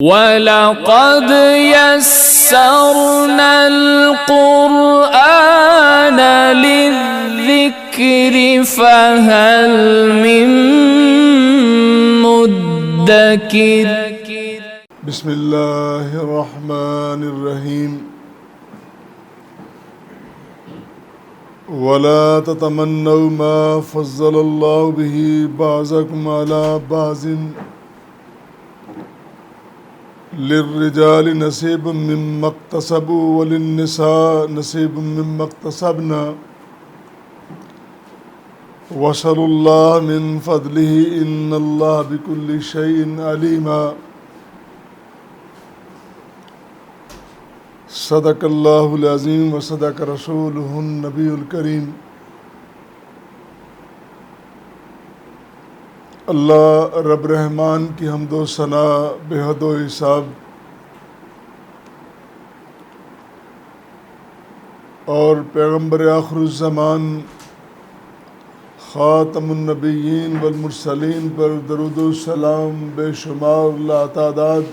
وَلَقَدْ يَسَّرْنَا الْقُرْآنَ لِلذِّكْرِ فَهَلْ مِن مُّدَّكِرٍ بسم اللہ الرحمن الرحیم وَلَا تَتَمَنَّوْا مَا فَضَّلَ اللَّهُ بِهِ بَعْضَكُمْ عَلَى بَعْضٍ لِلرِّجَالِ نَصِيبٌ مِّمَّا اكْتَسَبُوا وَلِلنِّسَاءِ نَصِيبٌ مِّمَّا اكْتَسَبْنَ وَاسْأَلُوا اللَّهَ مِن فَضْلِهِ إِنَّ اللَّهَ بِكُلِّ شَيْءٍ عَلِيمٌ صدق اللہ العظیم وصدق رسولہ النبی الکریم۔ اللہ رب رحمان کی حمد و ثنا بے حد و حساب، اور پیغمبر آخر الزمان خاتم النبیین والمرسلین پر درود و سلام بے شمار لاتعداد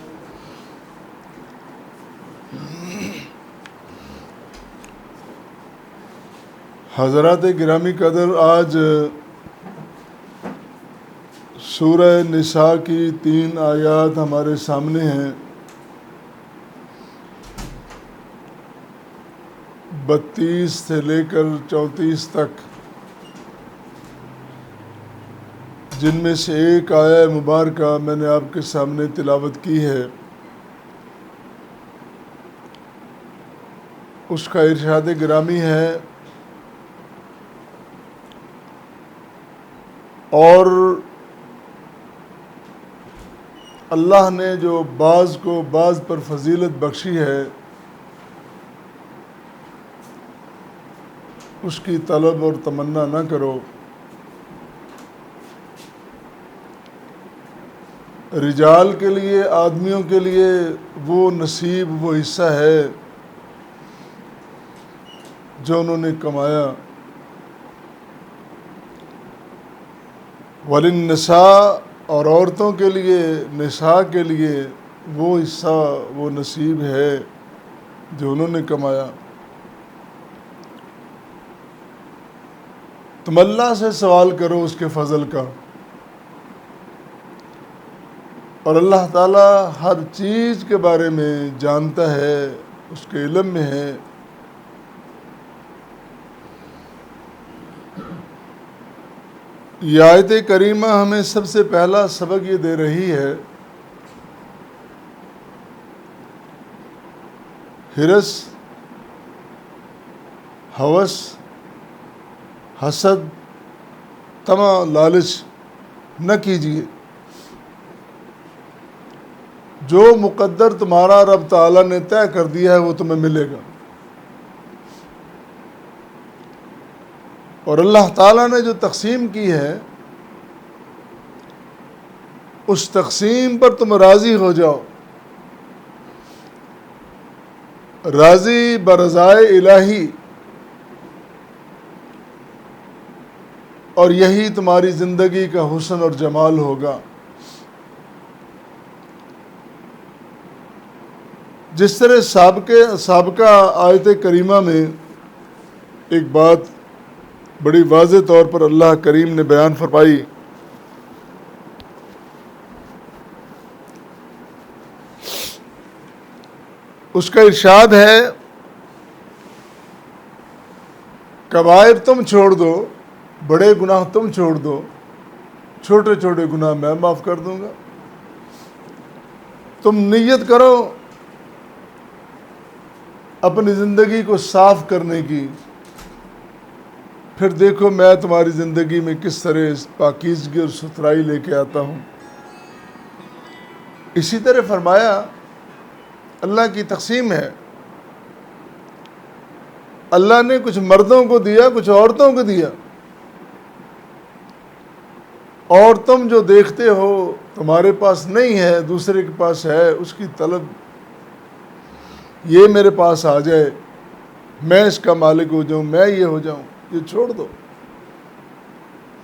حضرات گرامی قدر، آج سورہ نساء کی 3 آیات ہمارے سامنے ہیں، 32 سے لے کر 34 تک، جن میں سے ایک آیہ مبارکہ میں نے آپ کے سامنے تلاوت کی ہے۔ اس کا ارشاد گرامی ہے، اور اللہ نے جو بعض کو بعض پر فضیلت بخشی ہے، اس کی طلب اور تمنا نہ کرو۔ رجال کے لیے، آدمیوں کے لیے وہ نصیب، وہ حصہ ہے جو انہوں نے کمایا، وَلِلنِّسَاءِ اور عورتوں کے لیے، نساء کے لیے وہ حصہ، وہ نصیب ہے جو انہوں نے کمایا۔ تم اللہ سے سوال کرو اس کے فضل کا، اور اللہ تعالیٰ ہر چیز کے بارے میں جانتا ہے، اس کے علم میں ہے۔ یہ آیت کریمہ ہمیں سب سے پہلا سبق یہ دے رہی ہے، ہرس، ہوس، حسد، طمع، لالچ نہ کیجیے۔ جو مقدر تمہارا رب تعالیٰ نے طے کر دیا ہے وہ تمہیں ملے گا، اور اللہ تعالیٰ نے جو تقسیم کی ہے اس تقسیم پر تم راضی ہو جاؤ، راضی برضائے الہی، اور یہی تمہاری زندگی کا حسن اور جمال ہوگا۔ جس طرح سابقہ آیت کریمہ میں ایک بات بڑی واضح طور پر اللہ کریم نے بیان فرمائی، اس کا ارشاد ہے، کبائر تم چھوڑ دو، بڑے گناہ تم چھوڑ دو، چھوٹے چھوٹے گناہ میں معاف کر دوں گا۔ تم نیت کرو اپنی زندگی کو صاف کرنے کی، پھر دیکھو میں تمہاری زندگی میں کس طرح پاکیزگی اور ستھرائی لے کے آتا ہوں۔ اسی طرح فرمایا، اللہ کی تقسیم ہے، اللہ نے کچھ مردوں کو دیا، کچھ عورتوں کو دیا، اور تم جو دیکھتے ہو تمہارے پاس نہیں ہے، دوسرے کے پاس ہے، اس کی طلب، یہ میرے پاس آ جائے، میں اس کا مالک ہو جاؤں، میں یہ ہو جاؤں، یہ چھوڑ دو۔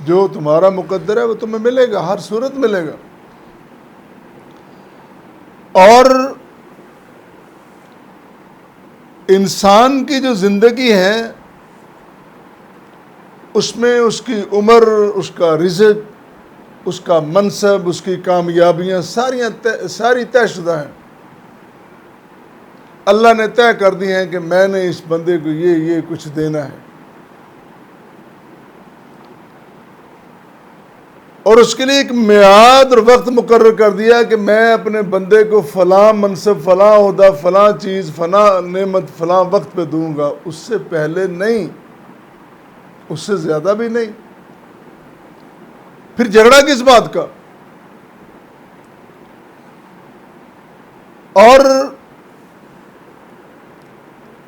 جو تمہارا مقدر ہے وہ تمہیں ملے گا، ہر صورت ملے گا۔ اور انسان کی جو زندگی ہے اس میں اس کی عمر، اس کا رزق، اس کا منصب، اس کی کامیابیاں ساری طے شدہ ہیں. اللہ نے طے کر دی ہیں کہ میں نے اس بندے کو یہ کچھ دینا ہے، اور اس کے لیے ایک میعاد اور وقت مقرر کر دیا کہ میں اپنے بندے کو فلاں منصب، فلاں عہدہ، فلاں چیز، فلاں نعمت فلاں وقت پہ دوں گا. اس سے پہلے نہیں، اس سے زیادہ بھی نہیں. پھر جھگڑا کس بات کا؟ اور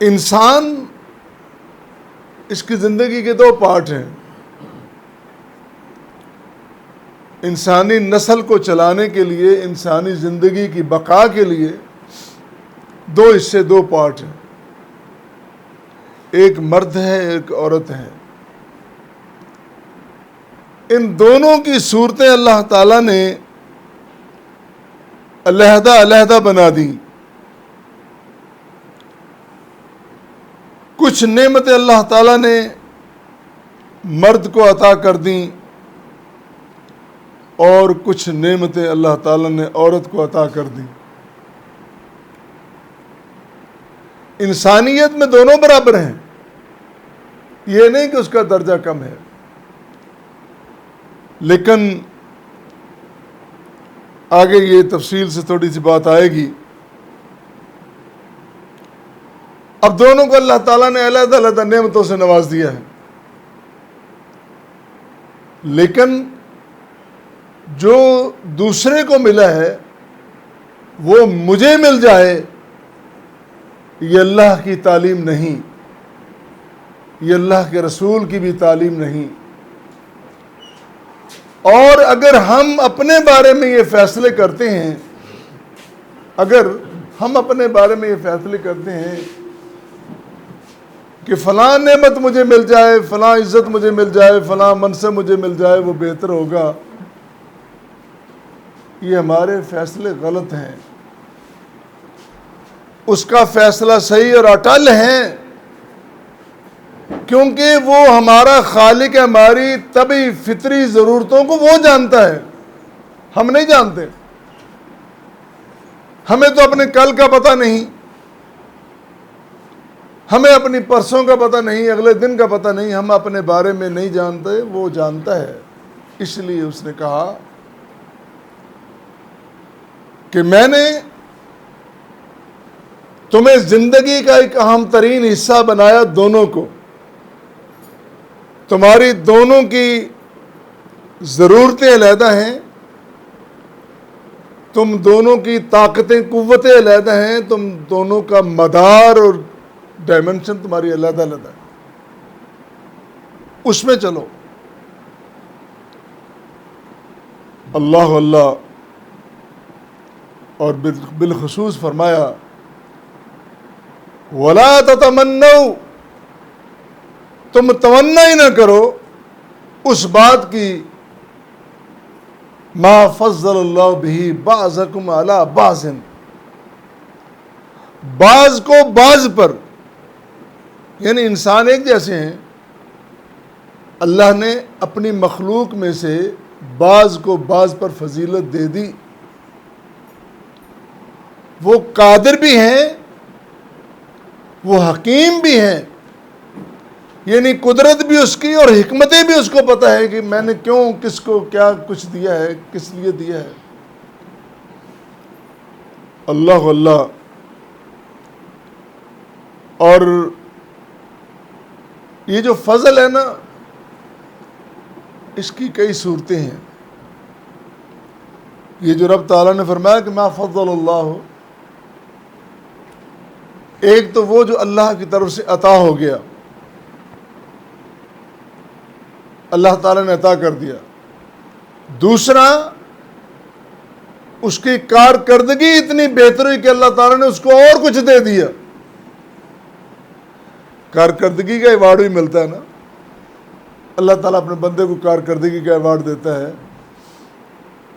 انسان، اس کی زندگی کے دو پارٹ ہیں. انسانی نسل کو چلانے کے لیے، انسانی زندگی کی بقا کے لیے دو حصے، دو پارٹ ہیں. ایک مرد ہے، ایک عورت ہے. ان دونوں کی صورتیں اللہ تعالیٰ نے علیحدہ علیحدہ بنا دی. کچھ نعمتیں اللہ تعالیٰ نے مرد کو عطا کر دیں اور کچھ نعمتیں اللہ تعالیٰ نے عورت کو عطا کر دیں. انسانیت میں دونوں برابر ہیں، یہ نہیں کہ اس کا درجہ کم ہے. لیکن آگے یہ تفصیل سے تھوڑی سی بات آئے گی. اب دونوں کو اللہ تعالیٰ نے علیحدہ علیحدہ نعمتوں سے نواز دیا ہے، لیکن جو دوسرے کو ملا ہے وہ مجھے مل جائے، یہ اللہ کی تعلیم نہیں، یہ اللہ کے رسول کی بھی تعلیم نہیں. اور اگر ہم اپنے بارے میں یہ فیصلے کرتے ہیں، اگر ہم اپنے بارے میں یہ فیصلے کرتے ہیں کہ فلاں نعمت مجھے مل جائے، فلاں عزت مجھے مل جائے، فلاں منصب مجھے مل جائے، وہ بہتر ہوگا، یہ ہمارے فیصلے غلط ہیں. اس کا فیصلہ صحیح اور اٹل ہے، کیونکہ وہ ہمارا خالق ہے. ہماری طبعی فطری ضرورتوں کو وہ جانتا ہے، ہم نہیں جانتے. ہمیں تو اپنے کل کا پتہ نہیں، ہمیں اپنی پرسوں کا پتہ نہیں، اگلے دن کا پتہ نہیں، ہم اپنے بارے میں نہیں جانتے، وہ جانتا ہے. اس لیے اس نے کہا کہ میں نے تمہیں زندگی کا ایک اہم ترین حصہ بنایا، دونوں کو. تمہاری دونوں کی ضرورتیں علیحدہ ہیں، تم دونوں کی طاقتیں، قوتیں علیحدہ ہیں، تم دونوں کا مدار اور ڈائمنشن تمہاری علیحدہ علیحدہ ہے. اس میں چلو. اللہ اللہ، اور بالخصوص فرمایا وَلَا تَتَمَنَّوْا، تم تمنا ہی نہ کرو اس بات کی مَا فَضَّلَ اللَّهُ بِهِ بَعْضَكُمْ عَلَى بَعْضٍ، بعض کو بعض پر، یعنی انسان ایک جیسے ہیں، اللہ نے اپنی مخلوق میں سے بعض کو بعض پر فضیلت دے دی. وہ قادر بھی ہیں، وہ حکیم بھی ہیں، یعنی قدرت بھی اس کی اور حکمتیں بھی اس کو پتہ ہے کہ میں نے کیوں کس کو کیا کچھ دیا ہے، کس لیے دیا ہے. اللہ اللہ. اور یہ جو فضل ہے نا، اس کی کئی صورتیں ہیں. یہ جو رب تعالیٰ نے فرمایا کہ ما فضل اللہ، ایک تو وہ جو اللہ کی طرف سے عطا ہو گیا، اللہ تعالیٰ نے عطا کر دیا. دوسرا، اس کی کارکردگی اتنی بہتر ہوئی کہ اللہ تعالیٰ نے اس کو اور کچھ دے دیا. کارکردگی کا ایوارڈ بھی ملتا ہے نا، اللہ تعالیٰ اپنے بندے کو کارکردگی کا ایوارڈ دیتا ہے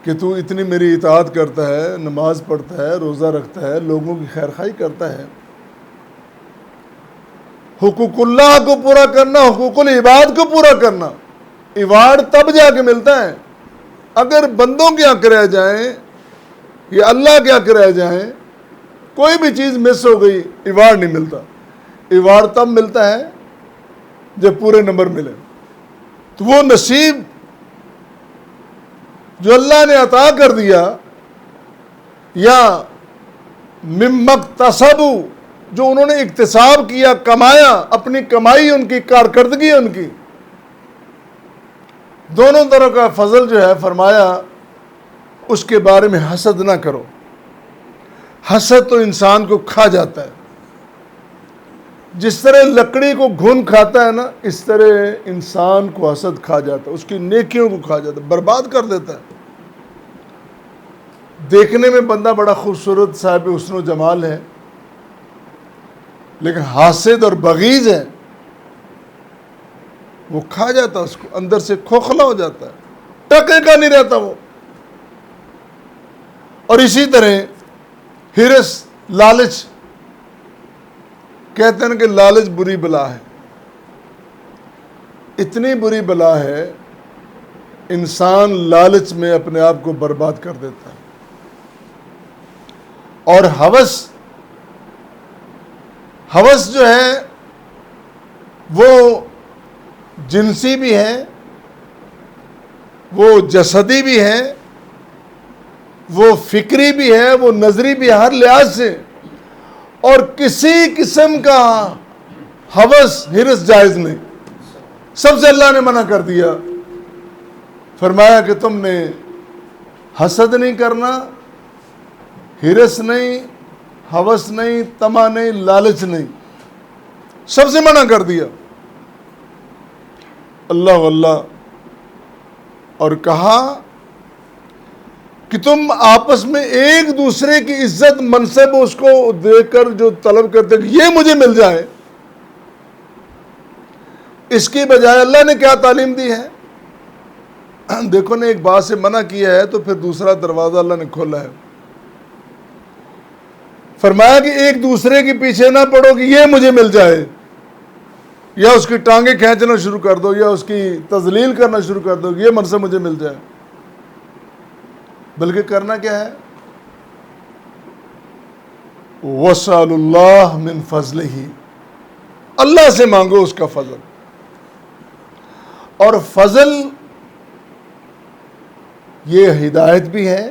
کہ تو اتنی میری اطاعت کرتا ہے، نماز پڑھتا ہے، روزہ رکھتا ہے، لوگوں کی خیر خواہی کرتا ہے، حقوق اللہ کو پورا کرنا، حقوق العباد کو پورا کرنا، ایوارڈ تب جا کے ملتا ہے۔ اگر بندوں کے حق رہ جائیں یا اللہ کے حق رہ جائیں، کوئی بھی چیز مس ہو گئی، ایوارڈ نہیں ملتا۔ ایوارڈ تب ملتا ہے جب پورے نمبر ملے۔ تو وہ نصیب جو اللہ نے عطا کر دیا، یا مما اکتسبوا، جو انہوں نے اکتساب کیا، کمایا، اپنی کمائی، ان کی کارکردگی، ان کی دونوں طرح کا فضل جو ہے، فرمایا اس کے بارے میں حسد نہ کرو۔ حسد تو انسان کو کھا جاتا ہے، جس طرح لکڑی کو گھن کھاتا ہے نا، اس طرح انسان کو حسد کھا جاتا ہے، اس کی نیکیوں کو کھا جاتا ہے، برباد کر دیتا ہے۔ دیکھنے میں بندہ بڑا خوبصورت، صاحب حسن و جمال ہے، لیکن حاسد اور بغیض ہے، وہ کھا جاتا ہے، اس کو اندر سے کھوکھلا ہو جاتا ہے، ٹکے کا نہیں رہتا وہ۔ اور اسی طرح ہرس، لالچ، کہتے ہیں کہ لالچ بری بلا ہے۔ اتنی بری بلا ہے، انسان لالچ میں اپنے آپ کو برباد کر دیتا ہے۔ اور ہوس جو ہے وہ جنسی بھی ہے، وہ جسدی بھی ہے، وہ فکری بھی ہے، وہ نظری بھی ہے، ہر لحاظ سے۔ اور کسی قسم کا ہوس، ہرس جائز نہیں، سب سے اللہ نے منع کر دیا۔ فرمایا کہ تم نے حسد نہیں کرنا، ہرس نہیں، ہوس نہیں، طمع نہیں، لالچ نہیں، سب سے منع کر دیا اللہ واللہ۔ اور کہا کہ تم آپس میں ایک دوسرے کی عزت، منصب اس کو دیکھ کر جو طلب کرتے کہ یہ مجھے مل جائے، اس کی بجائے اللہ نے کیا تعلیم دی ہے؟ دیکھو نے ایک بات سے منع کیا ہے تو پھر دوسرا دروازہ اللہ نے کھولا ہے۔ فرمایا کہ ایک دوسرے کے پیچھے نہ پڑو کہ یہ مجھے مل جائے، یا اس کی ٹانگیں کھینچنا شروع کر دو، یا اس کی تذلیل کرنا شروع کر دو کہ یہ منصب مجھے مل جائے، بلکہ کرنا کیا ہے؟ وَاسْأَلُوا اللَّهَ مِنْ فَضْلِهِ، اللہ سے مانگو اس کا فضل۔ اور فضل یہ ہدایت بھی ہے،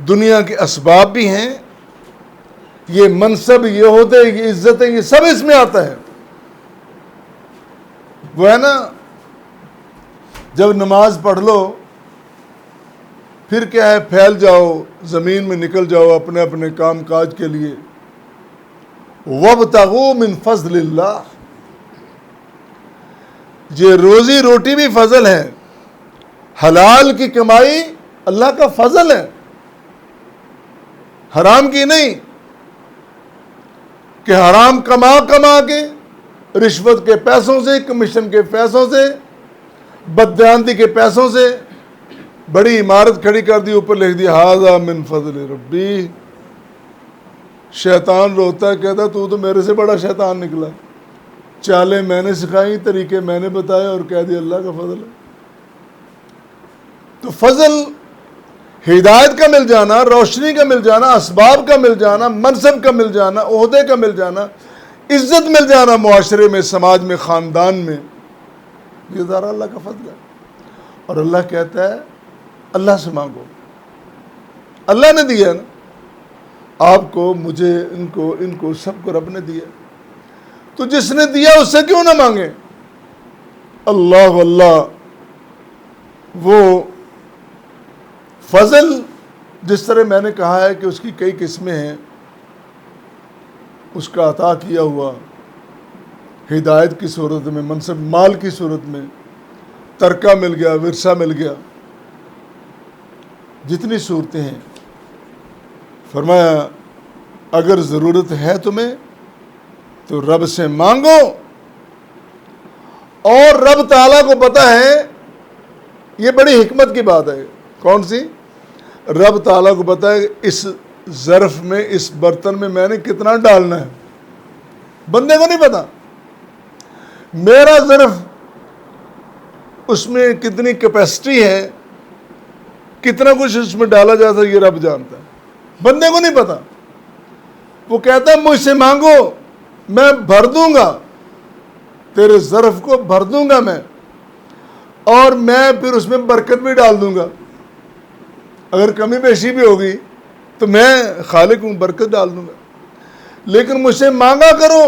دنیا کے اسباب بھی ہیں، یہ منصب، یہ عہدے، یہ عزتیں، یہ سب اس میں آتا ہے۔ وہ ہے نا، جب نماز پڑھ لو پھر کیا ہے، پھیل جاؤ، زمین میں نکل جاؤ اپنے اپنے کام کاج کے لیے۔ وَابْتَغُوا مِنْ فَضْلِ اللَّهِ، یہ روزی روٹی بھی فضل ہے، حلال کی کمائی اللہ کا فضل ہے، حرام کی نہیں کہ حرام کما کے، رشوت کے پیسوں سے، کمیشن کے پیسوں سے، بددیانتی کے پیسوں سے بڑی عمارت کھڑی کر دی، اوپر لکھ دی ھذا من فضل ربی۔ شیطان روتا ہے، کہتا تو میرے سے بڑا شیطان نکلا، چالیں میں نے سکھائی، طریقے میں نے بتائے، اور کہہ دی اللہ کا فضل ہے۔ تو فضل، ہدایت کا مل جانا، روشنی کا مل جانا، اسباب کا مل جانا، منصب کا مل جانا، عہدے کا مل جانا، عزت مل جانا معاشرے میں، سماج میں، خاندان میں، یہ ذرا اللہ کا فضل ہے۔ اور اللہ کہتا ہے اللہ سے مانگو، اللہ نے دیا نا آپ کو، مجھے، ان کو سب کو رب نے دیا، تو جس نے دیا اس سے کیوں نہ مانگے؟ اللہ اللہ، وہ فضل جس طرح میں نے کہا ہے کہ اس کی کئی قسمیں ہیں، اس کا عطا کیا ہوا ہدایت کی صورت میں، منصب مال کی صورت میں، ترکہ مل گیا، ورثہ مل گیا، جتنی صورتیں ہیں۔ فرمایا اگر ضرورت ہے تمہیں تو رب سے مانگو، اور رب تعالیٰ کو پتہ ہے، یہ بڑی حکمت کی بات ہے۔ کون سی؟ رب تعالیٰ کو پتا ہے اس ظرف میں، اس برتن میں نے کتنا ڈالنا ہے، بندے کو نہیں پتا۔ میرا ظرف اس میں کتنی کیپیسٹی ہے، کتنا کچھ اس میں ڈالا جاتا ہے، یہ رب جانتا ہے، بندے کو نہیں پتا۔ وہ کہتا ہے مجھ سے مانگو میں بھر دوں گا، تیرے ظرف کو بھر دوں گا میں، اور میں پھر اس میں برکت بھی ڈال دوں گا۔ اگر کمی بیشی بھی ہوگی تو میں خالق ہوں، برکت ڈال دوں گا، لیکن مجھ سے مانگا کرو۔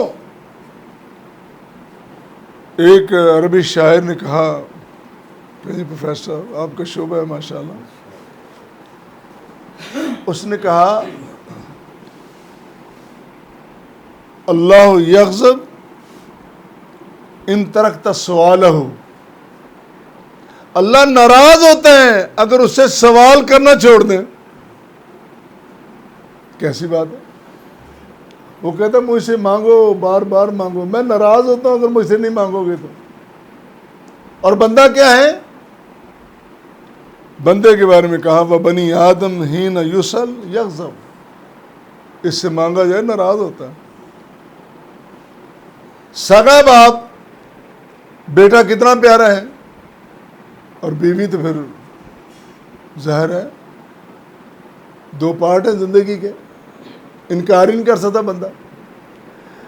ایک عربی شاعر نے کہا کہ جی پروفیسر صاحب آپ کا شعبہ ہے ماشاءاللہ، اس نے کہا اللہ یغضب ان ترکت سوالہ، اللہ ناراض ہوتا ہے اگر اس سے سوال کرنا چھوڑ دیں۔ کیسی بات ہے؟ وہ کہتا ہے مجھ سے مانگو، بار بار مانگو، میں ناراض ہوتا ہوں اگر مجھ سے نہیں مانگو گے تو۔ اور بندہ کیا ہے؟ بندے کے بارے میں کہا وَبَنِي آدم حِینَ یُسْأَلْ یغضب، اس سے مانگا جائے ناراض ہوتا ہے۔ سگا باپ بیٹا کتنا پیارا ہے، اور بیوی تو پھر ظاہر ہے دو پارٹ ہیں زندگی کے، انکار ہی نہیں کر سکتا بندہ۔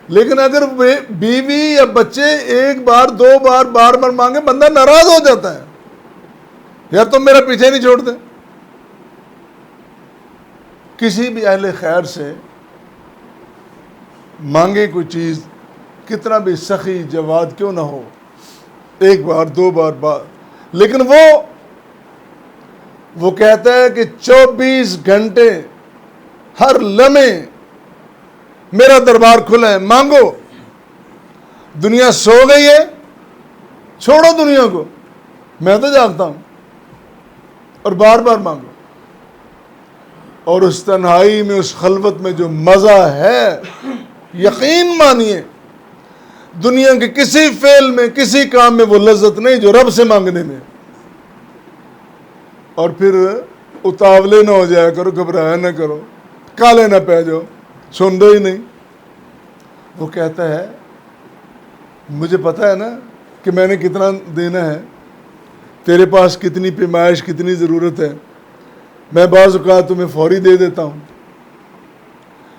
لیکن اگر بیوی یا بچے ایک بار دو بار بار بار مانگے، بندہ ناراض ہو جاتا ہے، یار تم میرا پیچھے نہیں چھوڑتے۔ کسی بھی اہل خیر سے مانگے کوئی چیز، کتنا بھی سخی جواد کیوں نہ ہو، ایک بار دو بار، لیکن وہ کہتا ہے کہ 24 گھنٹے ہر لمحے میرا دربار کھلا ہے، مانگو۔ دنیا سو گئی ہے، چھوڑو دنیا کو، میں تو جاگتا ہوں، اور بار بار مانگو۔ اور اس تنہائی میں، اس خلوت میں جو مزہ ہے، یقین مانیے دنیا کے کسی فعل میں، کسی کام میں وہ لذت نہیں جو رب سے مانگنے میں۔ اور پھر اتاولے نہ ہو جایا کرو، گھبرایا نہ کرو، کالے نہ پہ جاؤ، سن دو ہی نہیں۔ وہ کہتا ہے مجھے پتا ہے نا کہ میں نے کتنا دینا ہے، تیرے پاس کتنی پیمائش، کتنی ضرورت ہے، میں بعض اوقات تمہیں فوری دے دیتا ہوں،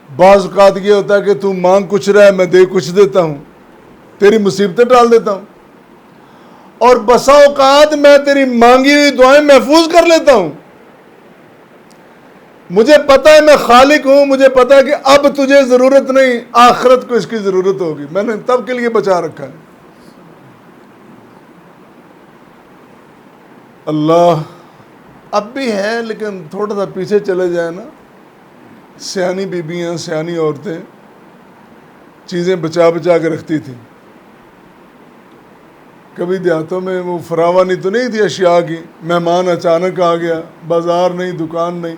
بعض اوقات یہ ہوتا ہے کہ تم مانگ کچھ رہا ہے میں دے کچھ دیتا ہوں، تیری مصیبتیں ٹال دیتا ہوں، اور بسا اوقات میں تیری مانگی ہوئی دعائیں محفوظ کر لیتا ہوں۔ مجھے پتا ہے میں خالق ہوں، مجھے پتا ہے کہ اب تجھے ضرورت نہیں، آخرت کو اس کی ضرورت ہوگی، میں نے تب کے لیے بچا رکھا ہے۔ اللہ اب بھی ہے، لیکن تھوڑا سا پیچھے چلے جائیں نا، سیانی بیبیاں، سیانی عورتیں چیزیں بچا بچا کے رکھتی تھیں۔ کبھی دیہاتوں میں وہ فراوانی تو نہیں تھی اشیاء کی، مہمان اچانک آ گیا، بازار نہیں، دکان نہیں،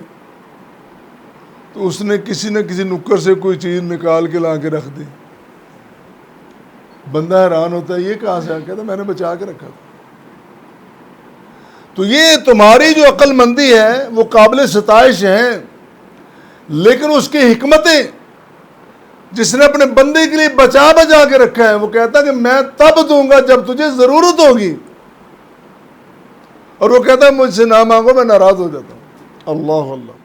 تو اس نے کسی نہ کسی نکر سے کوئی چیز نکال کے لا کے رکھ دی۔ بندہ حیران ہوتا ہے یہ کہاں سے آ، کہتا میں نے بچا کے رکھا تھا۔ تو یہ تمہاری جو عقل مندی ہے وہ قابل ستائش ہے، لیکن اس کی حکمتیں جس نے اپنے بندے کے لیے بچا بچا کے رکھا ہے، وہ کہتا ہے کہ میں تب دوں گا جب تجھے ضرورت ہوگی، اور وہ کہتا ہے مجھ سے نہ مانگو، میں ناراض ہو جاتا ہوں۔ اللہ اللہ۔